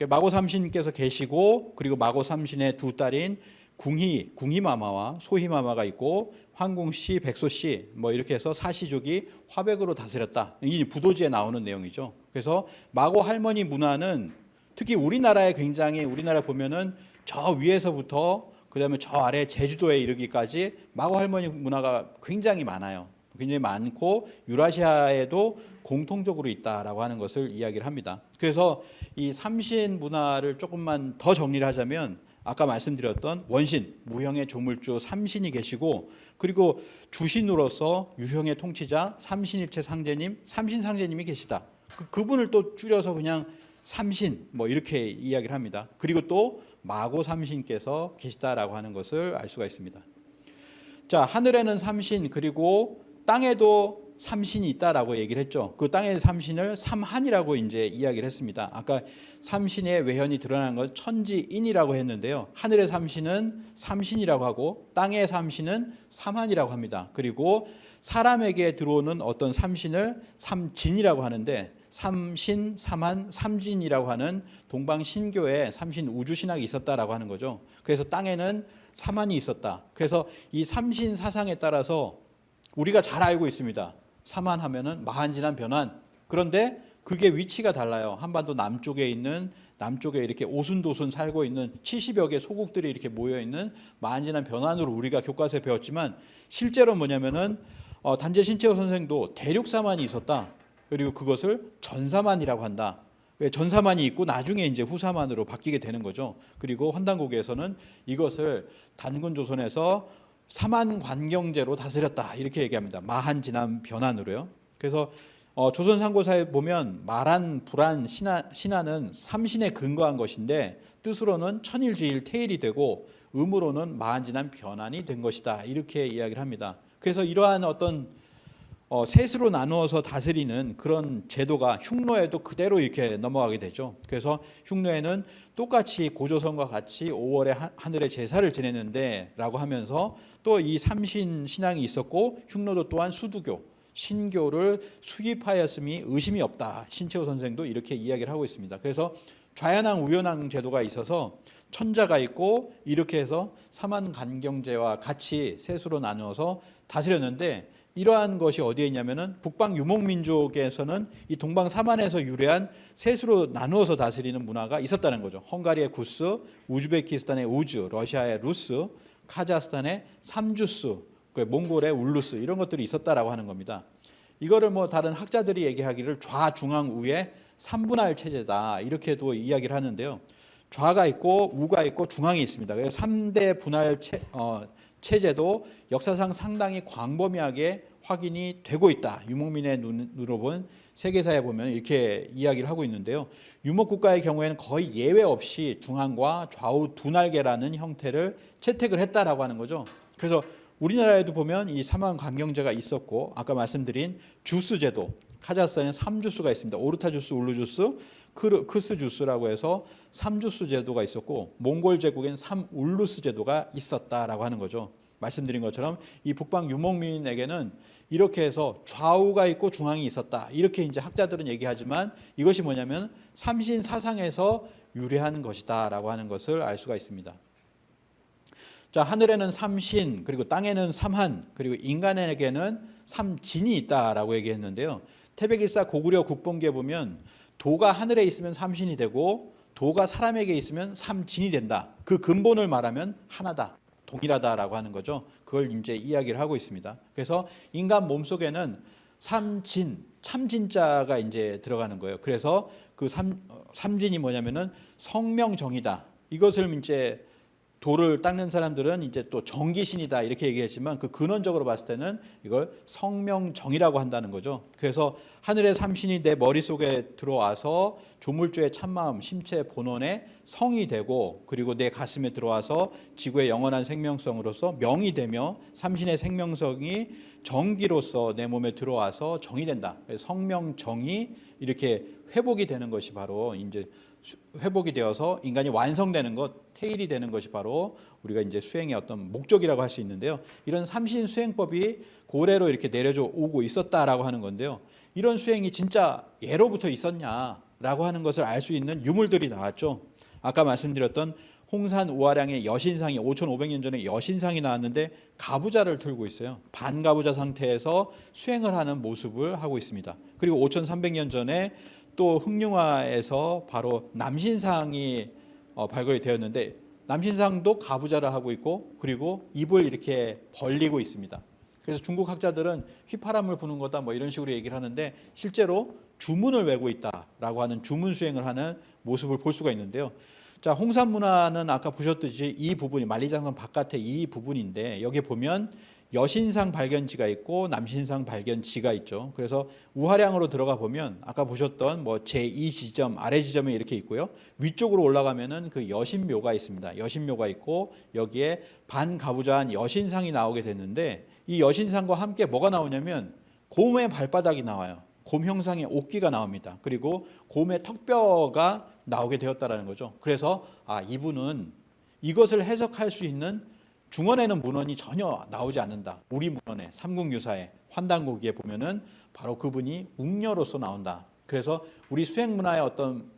[SPEAKER 1] 마고 삼신께서 계시고 그리고 마고 삼신의 두 딸인 궁희마마와 소희마마가 있고 황궁씨, 백소씨 뭐 이렇게 해서 사시족이 화백으로 다스렸다. 이 부도지에 나오는 내용이죠. 그래서 마고 할머니 문화는 특히 우리나라에 우리나라 보면은 저 위에서부터 그다음에 저 아래 제주도에 이르기까지 마고 할머니 문화가 굉장히 많아요. 굉장히 많고 유라시아에도 공통적으로 있다라고 하는 것을 이야기를 합니다. 그래서 이 삼신 문화를 조금만 더 정리를 하자면 아까 말씀드렸던 원신, 무형의 조물주 삼신이 계시고 그리고 주신으로서 유형의 통치자 삼신일체 상제님, 삼신 상제님이 계시다. 그분을 또 줄여서 그냥 삼신 뭐 이렇게 이야기를 합니다. 그리고 또 마고 삼신께서 계시다라고 하는 것을 알 수가 있습니다. 자, 하늘에는 삼신 그리고 땅에도 삼신이 있다라고 얘기를 했죠. 그 땅의 삼신을 삼한이라고 이제 이야기를 했습니다. 아까 삼신의 외현이 드러난 건 천지인이라고 했는데요. 하늘의 삼신은 삼신이라고 하고 땅의 삼신은 삼한이라고 합니다. 그리고 사람에게 들어오는 어떤 삼신을 삼진이라고 하는데 삼신, 삼한, 삼진이라고 하는 동방신교에 삼신 우주신학이 있었다라고 하는 거죠. 그래서 땅에는 삼한이 있었다. 그래서 이 삼신 사상에 따라서 우리가 잘 알고 있습니다. 삼한하면은 마한진한 변환. 그런데 그게 위치가 달라요. 한반도 남쪽에 이렇게 오순도순 살고 있는 70여 개 소국들이 이렇게 모여 있는 마한진한 변환으로 우리가 교과서에 배웠지만 실제로 뭐냐면은 단재 신채호 선생도 대륙사만이 있었다. 그리고 그것을 전사만이라고 한다. 전사만이 있고 나중에 이제 후사만으로 바뀌게 되는 거죠. 그리고 환단고개에서는 이것을 단군조선에서 사만관경제로 다스렸다 이렇게 얘기합니다. 마한진한 변환으로요. 그래서 조선 상고사에 보면 마란, 불안, 신하는 삼신에 근거한 것인데 뜻으로는 천일지일 태일이 되고 음으로는 마한진한 변환이 된 것이다 이렇게 이야기를 합니다. 그래서 이러한 어떤 셋으로 나누어서 다스리는 그런 제도가 흉노에도 그대로 이렇게 넘어가게 되죠. 그래서 흉노에는 똑같이 고조선과 같이 5월에 하늘의 제사를 지내는데 라고 하면서 또 이 삼신 신앙이 있었고 흉노도 또한 수두교, 신교를 수입하였음이 의심이 없다. 신채호 선생도 이렇게 이야기를 하고 있습니다. 그래서 좌연왕 우연왕 제도가 있어서 천자가 있고 이렇게 해서 사만간경제와 같이 셋으로 나누어서 다스렸는데 이러한 것이 어디에 있냐면은 북방 유목민족에서는 이 동방 사만에서 유래한 셋으로 나누어서 다스리는 문화가 있었다는 거죠. 헝가리의 구스, 우즈베키스탄의 우즈, 러시아의 루스, 카자흐스탄의 삼주스, 몽골의 울루스 이런 것들이 있었다라고 하는 겁니다. 이거를 뭐 다른 학자들이 얘기하기를 좌중앙 우의 삼분할 체제다 이렇게도 이야기를 하는데요. 좌가 있고 우가 있고 중앙이 있습니다. 그래서 3대 분할 체제도 역사상 상당히 광범위하게 확인이 되고 있다. 유목민의 눈으로 본 세계사에 보면 이렇게 이야기를 하고 있는데요. 유목국가의 경우에는 거의 예외 없이 중앙과 좌우 두 날개라는 형태를 채택을 했다라고 하는 거죠. 그래서 우리나라에도 보면 이 사만관경제가 있었고 아까 말씀드린 주스 제도, 카자흐스탄에 3주스가 있습니다. 오르타 주스, 울루 주스, 크스 주스라고 해서 3주스 제도가 있었고 몽골 제국엔 3울루스 제도가 있었다라고 하는 거죠. 말씀드린 것처럼 이 북방 유목민에게는 이렇게 해서 좌우가 있고 중앙이 있었다. 이렇게 이제 학자들은 얘기하지만 이것이 뭐냐면 삼신 사상에서 유래한 것이다라고 하는 것을 알 수가 있습니다. 자, 하늘에는 삼신, 그리고 땅에는 삼한, 그리고 인간에게는 삼진이 있다라고 얘기했는데요. 태백일사 고구려 국본기에 보면 도가 하늘에 있으면 삼신이 되고 도가 사람에게 있으면 삼진이 된다. 그 근본을 말하면 하나다, 동일하다라고 하는 거죠. 그걸 이제 이야기를 하고 있습니다. 그래서 인간 몸속에는 삼진, 참진자가 이제 들어가는 거예요. 그래서 그 삼진이 뭐냐면은 성명정이다. 이것을 이제 도를 닦는 사람들은 이제 또 정기신이다 이렇게 얘기했지만 그 근원적으로 봤을 때는 이걸 성명정이라고 한다는 거죠. 그래서 하늘의 삼신이 내 머릿속에 들어와서 조물주의 참마음, 심체 본원의 성이 되고 그리고 내 가슴에 들어와서 지구의 영원한 생명성으로서 명이 되며 삼신의 생명성이 정기로서 내 몸에 들어와서 정이 된다. 성명정이 이렇게 회복이 되는 것이 바로 이제 회복이 되어서 인간이 완성되는 것, 태일이 되는 것이 바로 우리가 이제 수행의 어떤 목적이라고 할 수 있는데요. 이런 삼신 수행법이 고래로 이렇게 내려져 오고 있었다라고 하는 건데요. 이런 수행이 진짜 예로부터 있었냐라고 하는 것을 알 수 있는 유물들이 나왔죠. 아까 말씀드렸던 홍산 우아량의 여신상이 5,500년 전에 여신상이 나왔는데 가부좌를 들고 있어요. 반가부좌 상태에서 수행을 하는 모습을 하고 있습니다. 그리고 5,300년 전에 또 흑룡화에서 바로 남신상이 발굴이 되었는데 남신상도 가부좌를 하고 있고 그리고 입을 이렇게 벌리고 있습니다. 그래서 중국 학자들은 휘파람을 부는 거다 뭐 이런 식으로 얘기를 하는데 실제로 주문을 외고 있다라고 하는 주문 수행을 하는 모습을 볼 수가 있는데요. 자, 홍산 문화는 아까 보셨듯이 이 부분이 만리장성 바깥에 이 부분인데 여기 보면 여신상 발견지가 있고 남신상 발견지가 있죠. 그래서 우하량으로 들어가 보면 아까 보셨던 뭐 제2 지점, 아래 지점에 이렇게 있고요. 위쪽으로 올라가면은 그 여신묘가 있습니다. 여신묘가 있고 여기에 반가부좌한 여신상이 나오게 됐는데 이 여신상과 함께 뭐가 나오냐면 곰의 발바닥이 나와요. 곰 형상의 옷기가 나옵니다. 그리고 곰의 턱뼈가 나오게 되었다라는 거죠. 그래서 이분은 이것을 해석할 수 있는 중원에는 문헌이 전혀 나오지 않는다. 우리 문헌에 삼국유사에 환단고기에 보면은 바로 그분이 웅녀로서 나온다. 그래서 우리 수행 문화의 어떤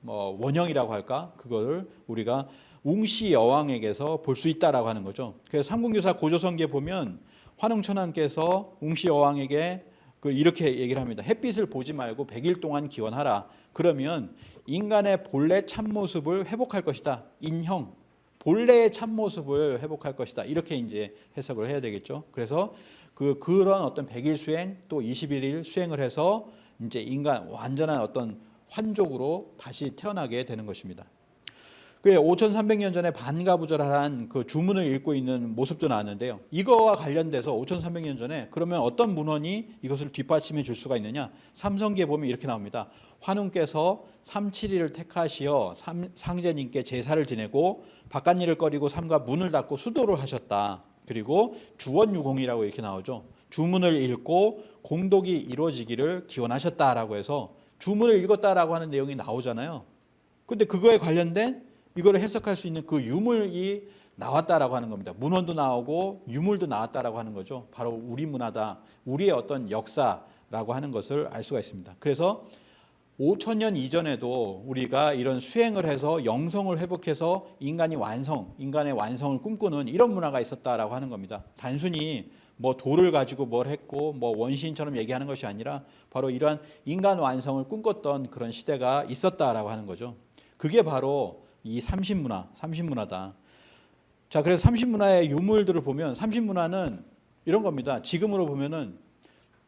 [SPEAKER 1] 원형이라고 할까? 그거를 우리가 웅시 여왕에게서 볼 수 있다라고 하는 거죠. 그래서 삼국유사 고조성기에 보면 환웅천왕께서 웅시 여왕에게 이렇게 얘기를 합니다. 햇빛을 보지 말고 100일 동안 기원하라. 그러면 인간의 본래 참모습을 회복할 것이다. 인형, 본래의 참모습을 회복할 것이다. 이렇게 이제 해석을 해야 되겠죠. 그래서 그런 어떤 100일 수행 또 21일 수행을 해서 이제 인간 완전한 어떤 환족으로 다시 태어나게 되는 것입니다. 그 5,300년 전에 반가부절한 그 주문을 읽고 있는 모습도 나왔는데요. 이거와 관련돼서 5,300년 전에 그러면 어떤 문헌이 이것을 뒷받침해 줄 수가 있느냐? 삼성기에 보면 이렇게 나옵니다. 환웅께서 3-7일을 택하시어 상제님께 제사를 지내고 바깥일을 꺼리고 삼가 문을 닫고 수도를 하셨다. 그리고 주원유공이라고 이렇게 나오죠. 주문을 읽고 공덕이 이루어지기를 기원하셨다라고 해서 주문을 읽었다라고 하는 내용이 나오잖아요. 근데 그거에 관련된 이거를 해석할 수 있는 그 유물이 나왔다라고 하는 겁니다. 문헌도 나오고 유물도 나왔다라고 하는 거죠. 바로 우리 문화다. 우리의 어떤 역사라고 하는 것을 알 수가 있습니다. 그래서 5,000년 이전에도 우리가 이런 수행을 해서 영성을 회복해서 인간의 완성을 꿈꾸는 이런 문화가 있었다라고 하는 겁니다. 단순히 뭐 돌을 가지고 뭘 했고 뭐 원시인처럼 얘기하는 것이 아니라 바로 이러한 인간 완성을 꿈꿨던 그런 시대가 있었다라고 하는 거죠. 그게 바로 이 삼신문화다. 자, 그래서 삼신문화의 유물들을 보면 삼신문화는 이런 겁니다. 지금으로 보면은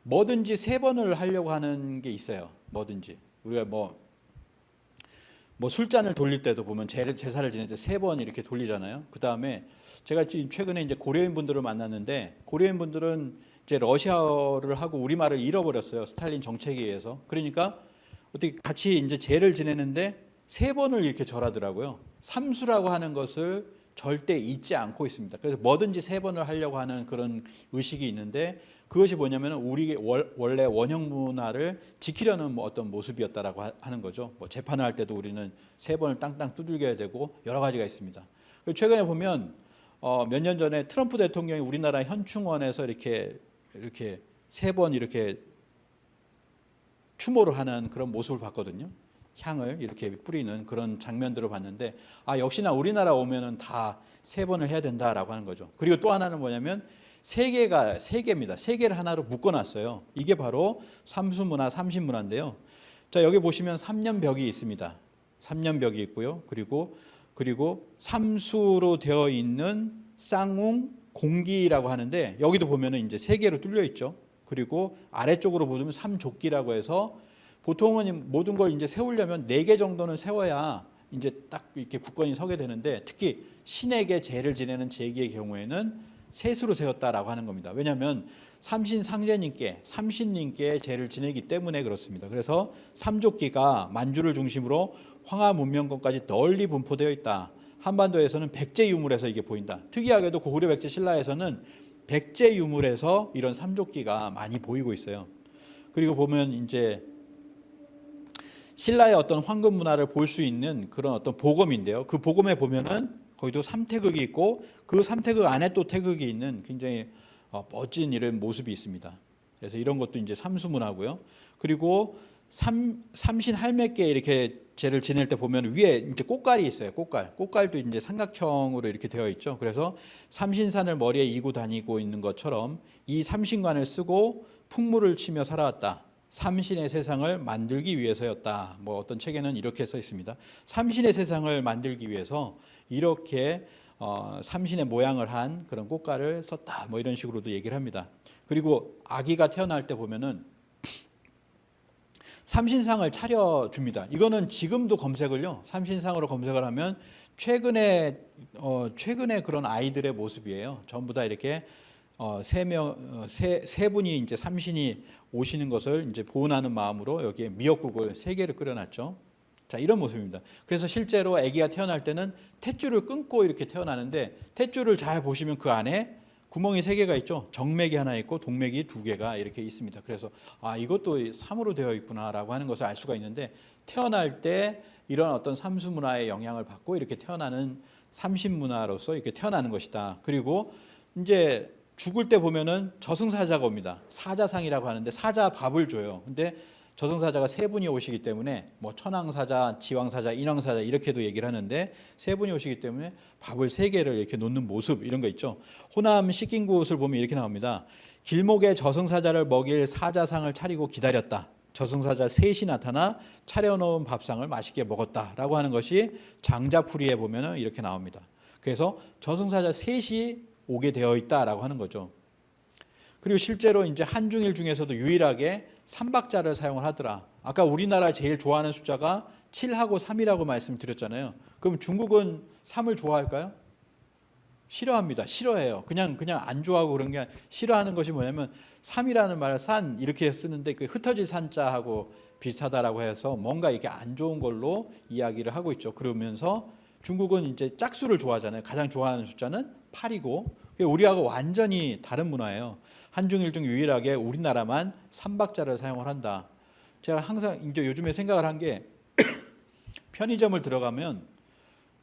[SPEAKER 1] 뭐든지 3번을 하려고 하는 게 있어요. 뭐든지 우리가 뭐 술잔을 돌릴 때도 보면 제사를 지낼 때 3번 이렇게 돌리잖아요. 그 다음에 제가 최근에 이제 고려인 분들을 만났는데 고려인 분들은 이제 러시아어를 하고 우리말을 잃어버렸어요. 스탈린 정책에 의해서. 그러니까 어떻게 같이 이제 제를 지내는데 3번을 이렇게 절하더라고요. 삼수라고 하는 것을 절대 잊지 않고 있습니다. 그래서 뭐든지 3번을 하려고 하는 그런 의식이 있는데 그것이 뭐냐면 우리 원래 원형 문화를 지키려는 뭐 어떤 모습이었다라고 하는 거죠. 뭐 재판을 할 때도 우리는 3번을 땅땅 두들겨야 되고 여러 가지가 있습니다. 최근에 보면 몇 년 전에 트럼프 대통령이 우리나라 현충원에서 이렇게 3번 이렇게 추모를 하는 그런 모습을 봤거든요. 향을 이렇게 뿌리는 그런 장면들을 봤는데 역시나 우리나라 오면은 다 3번을 해야 된다라고 하는 거죠. 그리고 또 하나는 뭐냐면 세 개입니다. 3개를 하나로 묶어놨어요. 이게 바로 삼수문화, 삼신문화인데요. 자, 여기 보시면 3년벽이 있습니다. 3년벽이 있고요. 그리고 삼수로 되어 있는 쌍웅 공기라고 하는데 여기도 보면은 이제 3개로 뚫려 있죠. 그리고 아래쪽으로 보면 삼조끼라고 해서 보통은 모든 걸 이제 세우려면 4개 정도는 세워야 이제 딱 이렇게 굳건히 서게 되는데 특히 신에게 제를 지내는 제기의 경우에는 셋으로 세웠다라고 하는 겁니다. 왜냐하면 삼신상제님께 삼신님께 제를 지내기 때문에 그렇습니다. 그래서 삼조끼가 만주를 중심으로 황하 문명권까지 널리 분포되어 있다. 한반도에서는 백제 유물에서 이게 보인다. 특이하게도 고구려 백제 신라에서는 백제 유물에서 이런 삼조끼가 많이 보이고 있어요. 그리고 보면 이제 신라의 어떤 황금 문화를 볼 수 있는 그런 어떤 보검인데요. 그 보검에 보면은 거기도 삼태극이 있고 그 삼태극 안에 또 태극이 있는 굉장히 멋진 이런 모습이 있습니다. 그래서 이런 것도 이제 삼수문화고요. 그리고 삼신 할매께 이렇게 제를 지낼 때 보면 위에 이제 꽃갈이 있어요. 꽃갈도 이제 삼각형으로 이렇게 되어 있죠. 그래서 삼신산을 머리에 이고 다니고 있는 것처럼 이 삼신관을 쓰고 풍물을 치며 살아왔다. 삼신의 세상을 만들기 위해서였다. 뭐 어떤 책에는 이렇게 써 있습니다. 삼신의 세상을 만들기 위해서 이렇게 삼신의 모양을 한 그런 꽃갈을 썼다. 뭐 이런 식으로도 얘기를 합니다. 그리고 아기가 태어날 때 보면은 삼신상을 차려줍니다. 이거는 지금도 검색을요. 삼신상으로 검색을 하면 최근에 그런 아이들의 모습이에요. 전부 다 이렇게 세 분이 이제 삼신이 오시는 것을 이제 보은하는 마음으로 여기에 미역국을 3개를 끓여놨죠. 자, 이런 모습입니다. 그래서 실제로 아기가 태어날 때는 탯줄을 끊고 이렇게 태어나는데 탯줄을 잘 보시면 그 안에 구멍이 3개가 있죠. 정맥이 하나 있고 동맥이 2개가 이렇게 있습니다. 그래서 이것도 삼으로 되어 있구나라고 하는 것을 알 수가 있는데 태어날 때 이런 어떤 삼수 문화의 영향을 받고 이렇게 태어나는 삼신 문화로서 이렇게 태어나는 것이다. 그리고 이제 죽을 때 보면은 저승사자가 옵니다. 사자상이라고 하는데 사자 밥을 줘요. 근데 저승사자가 3분이 오시기 때문에 뭐 천왕사자, 지왕사자, 인왕사자 이렇게도 얘기를 하는데 3분이 오시기 때문에 밥을 3개를 이렇게 놓는 모습 이런 거 있죠. 호남 식인굿을 보면 이렇게 나옵니다. 길목에 저승사자를 먹일 사자상을 차리고 기다렸다. 저승사자 3이 나타나 차려놓은 밥상을 맛있게 먹었다라고 하는 것이 장자풀이에 보면은 이렇게 나옵니다. 그래서 저승사자 3이 오게 되어 있다라고 하는 거죠. 그리고 실제로 이제 한중일 중에서도 유일하게 3박자를 사용을 하더라. 아까 우리나라 제일 좋아하는 숫자가 7하고 3이라고 말씀드렸잖아요. 그럼 중국은 3을 좋아할까요? 싫어합니다. 싫어해요. 그냥 안 좋아하고 그런 게 싫어하는 것이 뭐냐면 3이라는 말을 산 이렇게 쓰는데 그 흩어질 산자하고 비슷하다라고 해서 뭔가 이게 안 좋은 걸로 이야기를 하고 있죠. 그러면서 중국은 이제 짝수를 좋아하잖아요. 가장 좋아하는 숫자는 8이고 우리하고 완전히 다른 문화예요. 한중일 중 유일하게 우리나라만 3박자를 사용을 한다. 제가 항상 이제 요즘에 생각을 한 게 편의점을 들어가면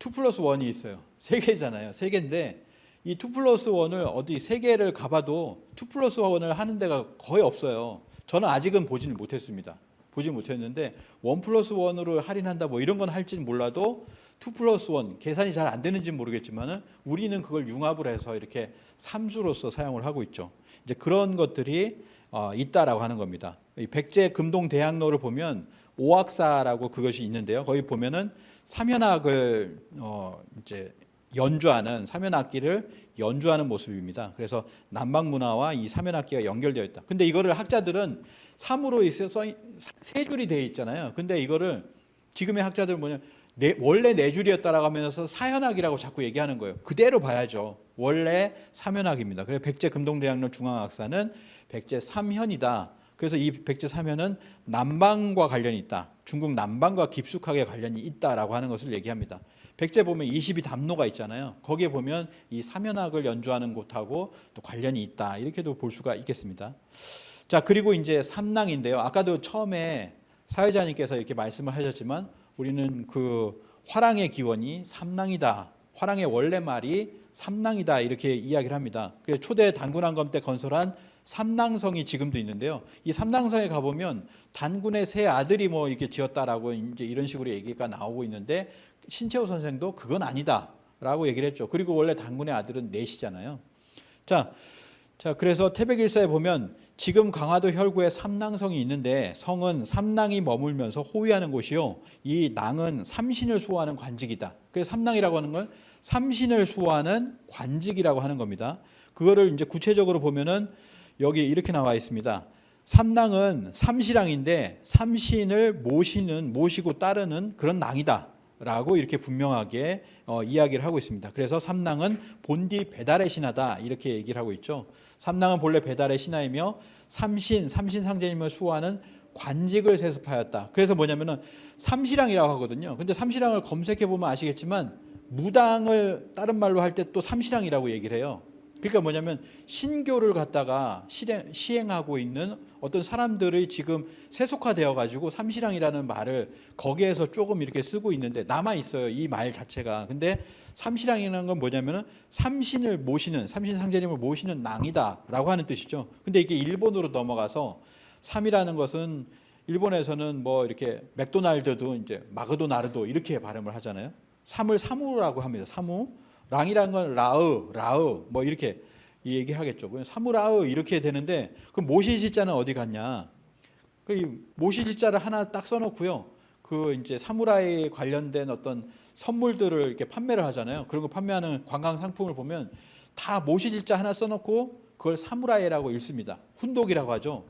[SPEAKER 1] 2+1이 있어요. 3개잖아요. 3개인데 이 2+1을 어디 3개를 가봐도 2+1을 하는 데가 거의 없어요. 저는 아직은 보지는 못했습니다. 보지 못했는데 1+1으로 할인한다 뭐 이런 건 할지는 몰라도 2+1 계산이 잘 안 되는지는 모르겠지만 우리는 그걸 융합을 해서 이렇게 삼수로서 사용을 하고 있죠. 이제 그런 것들이 있다라고 하는 겁니다. 이 백제 금동 대학로를 보면 오악사라고 그것이 있는데요. 거기 보면은 삼현악을 이제 연주하는 삼현악기를 연주하는 모습입니다. 그래서 남방 문화와 이 삼현악기가 연결되어 있다. 근데 이거를 학자들은 3으로 있어서 3줄이 되어 있잖아요. 근데 이거를 지금의 학자들은 뭐냐 원래 4줄이었다라고 하면서 사현악이라고 자꾸 얘기하는 거예요. 그대로 봐야죠. 원래 삼현악입니다. 그래서 백제 금동대학로 중앙악사는 백제 삼현이다. 그래서 이 백제 삼현은 남방과 관련이 있다. 중국 남반과 깊숙하게 관련이 있다라고 하는 것을 얘기합니다. 백제 보면 22담로가 있잖아요. 거기에 보면 이 사면학을 연주하는 곳하고 또 관련이 있다. 이렇게도 볼 수가 있겠습니다. 자, 그리고 이제 삼랑인데요. 아까도 처음에 사회자님께서 이렇게 말씀을 하셨지만 우리는 그 화랑의 기원이 삼랑이다. 화랑의 원래 말이 삼랑이다. 이렇게 이야기를 합니다. 그래서 초대 단군왕검 때 건설한 삼랑성이 지금도 있는데요. 이 삼랑성에 가보면 단군의 세 아들이 뭐 이렇게 지었다라고 이제 이런 식으로 얘기가 나오고 있는데 신채호 선생도 그건 아니다라고 얘기를 했죠. 그리고 원래 단군의 아들은 넷이잖아요. 자, 그래서 태백일사에 보면 지금 강화도 혈구에 삼랑성이 있는데 성은 삼랑이 머물면서 호위하는 곳이요. 이 랑은 삼신을 수호하는 관직이다. 그래서 삼랑이라고 하는 건 삼신을 수호하는 관직이라고 하는 겁니다. 그거를 이제 구체적으로 보면은 여기 이렇게 나와 있습니다. 삼랑은 삼시랑인데 삼신을 모시고 따르는 그런 랑이다라고 이렇게 분명하게 이야기를 하고 있습니다. 그래서 삼랑은 본디 배달의 신하다 이렇게 얘기를 하고 있죠. 삼랑은 본래 배달의 신하이며 삼신상제님을 수호하는 관직을 세습하였다. 그래서 뭐냐면은 삼시랑이라고 하거든요. 근데 삼시랑을 검색해 보면 아시겠지만 무당을 다른 말로 할 때 또 삼시랑이라고 얘기를 해요. 그러니까 뭐냐면 신교를 갖다가 시행하고 있는 어떤 사람들이 지금 세속화되어 가지고 삼시랑이라는 말을 거기에서 조금 이렇게 쓰고 있는데 남아 있어요. 이 말 자체가. 근데 삼시랑이라는 건 뭐냐면은 삼신을 모시는 삼신상제님을 모시는 랑이다라고 하는 뜻이죠. 근데 이게 일본으로 넘어가서 삼이라는 것은 일본에서는 뭐 이렇게 맥도날드도 이제 마그도나르도 이렇게 발음을 하잖아요. 삼을 사무라고 합니다. 사무. 랑이라는 건 라으 뭐 이렇게 얘기하겠죠. 사무라으 이렇게 되는데 그 모시실자는 어디 갔냐? 그 모시실자를 하나 딱 써놓고요. 그 이제 사무라이 관련된 어떤 선물들을 이렇게 판매를 하잖아요. 그런 거 판매하는 관광 상품을 보면 다 모시실자 하나 써놓고 그걸 사무라이라고 읽습니다. 훈독이라고 하죠.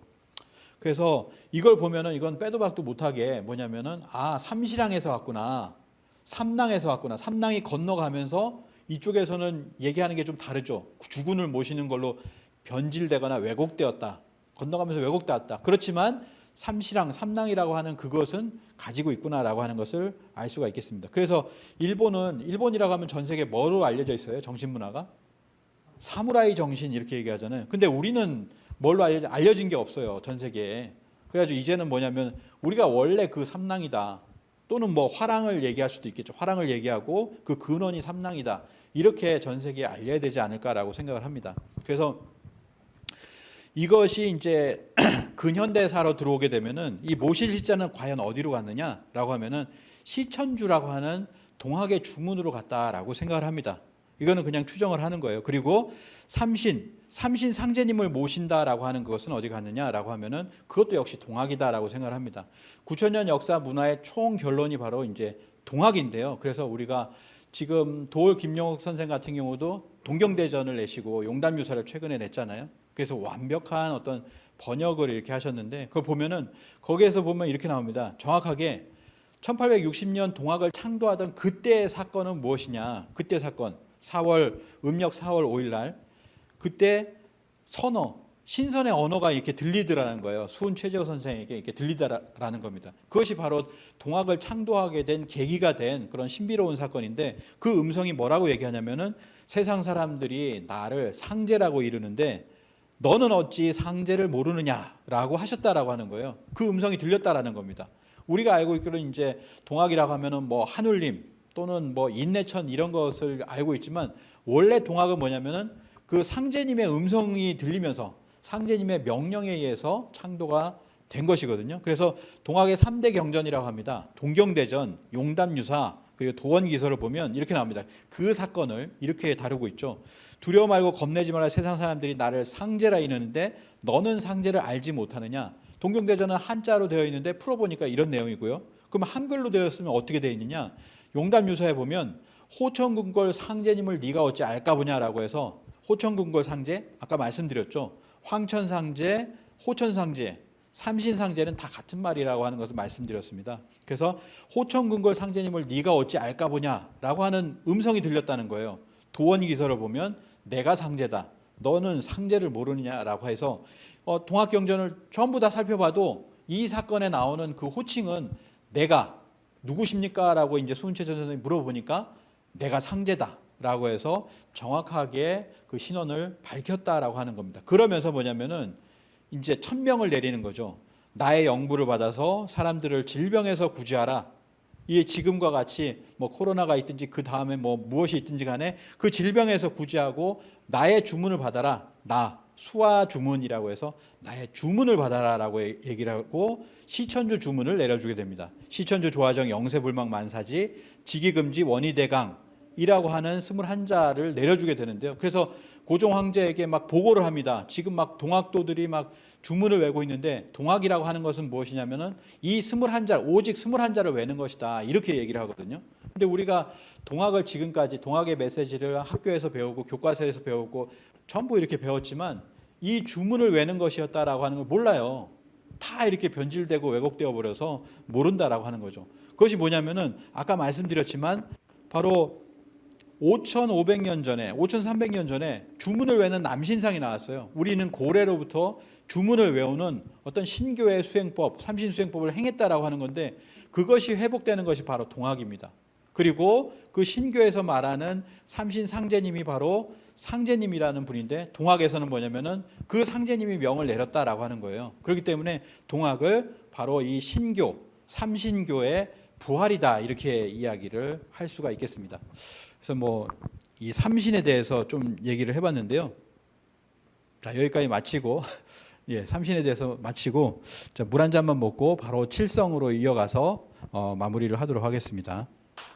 [SPEAKER 1] 그래서 이걸 보면은 이건 빼도 박도 못하게 뭐냐면은 삼시랑에서 왔구나. 삼랑에서 왔구나. 삼랑이 건너가면서 이쪽에서는 얘기하는 게 좀 다르죠. 주군을 모시는 걸로 변질되거나 왜곡되었다. 건너가면서 왜곡되었다. 그렇지만 삼시랑, 삼랑이라고 하는 그것은 가지고 있구나라고 하는 것을 알 수가 있겠습니다. 그래서 일본이라고 하면 전 세계 뭐로 알려져 있어요? 정신문화가? 사무라이 정신 이렇게 얘기하잖아요. 근데 우리는 뭘로 알려진 게 없어요. 전 세계에. 그래가지고 이제는 뭐냐면 우리가 원래 그 삼랑이다. 또는 뭐 화랑을 얘기할 수도 있겠죠. 화랑을 얘기하고 그 근원이 삼랑이다. 이렇게 전 세계에 알려야 되지 않을까라고 생각을 합니다. 그래서 이것이 이제 근현대사로 들어오게 되면은 이 모실실자는 과연 어디로 갔느냐라고 하면은 시천주라고 하는 동학의 주문으로 갔다라고 생각을 합니다. 이거는 그냥 추정을 하는 거예요. 그리고 삼신 상제님을 모신다라고 하는 그것은 어디 갔느냐라고 하면은 그것도 역시 동학이다라고 생각을 합니다. 9,000년 역사 문화의 총 결론이 바로 이제 동학인데요. 그래서 우리가 지금 도올 김용옥 선생 같은 경우도 동경대전을 내시고 용담유사를 최근에 냈잖아요. 그래서 완벽한 어떤 번역을 이렇게 하셨는데 그걸 보면은 거기에서 보면 이렇게 나옵니다. 정확하게 1860년 동학을 창도하던 그때의 사건은 무엇이냐? 그때 사건 음력 4월 5일 날 그때 신선의 언어가 이렇게 들리더라는 거예요. 수훈 최재호 선생에게 이렇게 들리더라는 겁니다. 그것이 바로 동학을 창도하게 된 계기가 된 그런 신비로운 사건인데 그 음성이 뭐라고 얘기하냐면은 세상 사람들이 나를 상제라고 이르는데 너는 어찌 상제를 모르느냐라고 하셨다라고 하는 거예요. 그 음성이 들렸다라는 겁니다. 우리가 알고 있기로는 이제 동학이라고 하면은 뭐 한울림 또는 뭐 인내천 이런 것을 알고 있지만 원래 동학은 뭐냐면은 그 상제님의 음성이 들리면서 상제님의 명령에 의해서 창도가 된 것이거든요. 그래서 동학의 3대 경전이라고 합니다. 동경대전, 용담유사, 그리고 도원기서를 보면 이렇게 나옵니다. 그 사건을 이렇게 다루고 있죠. 두려워 말고 겁내지 마라. 세상 사람들이 나를 상제라 이르는데 너는 상제를 알지 못하느냐. 동경대전은 한자로 되어 있는데 풀어보니까 이런 내용이고요. 그럼 한글로 되어 있으면 어떻게 되어 있느냐. 용담유사에 보면 호천궁궐 상제님을 네가 어찌 알까 보냐라고 해서 호천궁궐 상제, 아까 말씀드렸죠. 황천상제, 호천상제, 삼신상제는 다 같은 말이라고 하는 것을 말씀드렸습니다. 그래서 호천궁궐 상제님을 네가 어찌 알까 보냐라고 하는 음성이 들렸다는 거예요. 도원기서를 보면 내가 상제다. 너는 상제를 모르느냐라고 해서 동학경전을 전부 다 살펴봐도 이 사건에 나오는 그 호칭은 내가 누구십니까라고 이제 손채전 선생님이 물어보니까 내가 상제다라고 해서 정확하게 그 신원을 밝혔다라고 하는 겁니다. 그러면서 뭐냐면은 이제 천명을 내리는 거죠. 나의 영부를 받아서 사람들을 질병에서 구제하라. 이 지금과 같이 뭐 코로나가 있든지 그 다음에 뭐 무엇이 있든지 간에 그 질병에서 구제하고 나의 주문을 받아라. 나 수화 주문이라고 해서 나의 주문을 받아라라고 얘기를 하고 시천주 주문을 내려주게 됩니다. 시천주 조화정 영세불망 만사지 직위금지 원희대강이라고 하는 21자를 내려주게 되는데요. 그래서 고종 황제에게 막 보고를 합니다. 지금 막 동학도들이 막 주문을 외고 있는데 동학이라고 하는 것은 무엇이냐면은 이 21자 오직 21자를 외는 것이다. 이렇게 얘기를 하거든요. 근데 우리가 동학을 지금까지 동학의 메시지를 학교에서 배우고 교과서에서 배우고 전부 이렇게 배웠지만 이 주문을 외는 것이었다라고 하는 걸 몰라요. 다 이렇게 변질되고 왜곡되어 버려서 모른다라고 하는 거죠. 그것이 뭐냐면은 아까 말씀드렸지만 바로 5,500년 전에 5,300년 전에 주문을 외는 남신상이 나왔어요. 우리는 고래로부터 주문을 외우는 어떤 신교의 수행법, 삼신수행법을 행했다라고 하는 건데 그것이 회복되는 것이 바로 동학입니다. 그리고 그 신교에서 말하는 삼신상제님이 바로 상제님이라는 분인데 동학에서는 뭐냐면은 그 상제님이 명을 내렸다라고 하는 거예요. 그렇기 때문에 동학을 바로 이 신교, 삼신교의 부활이다 이렇게 이야기를 할 수가 있겠습니다. 그래서 뭐 이 삼신에 대해서 좀 얘기를 해봤는데요. 자 여기까지 마치고 예 삼신에 대해서 마치고 물 한 잔만 먹고 바로 칠성으로 이어가서 마무리를 하도록 하겠습니다.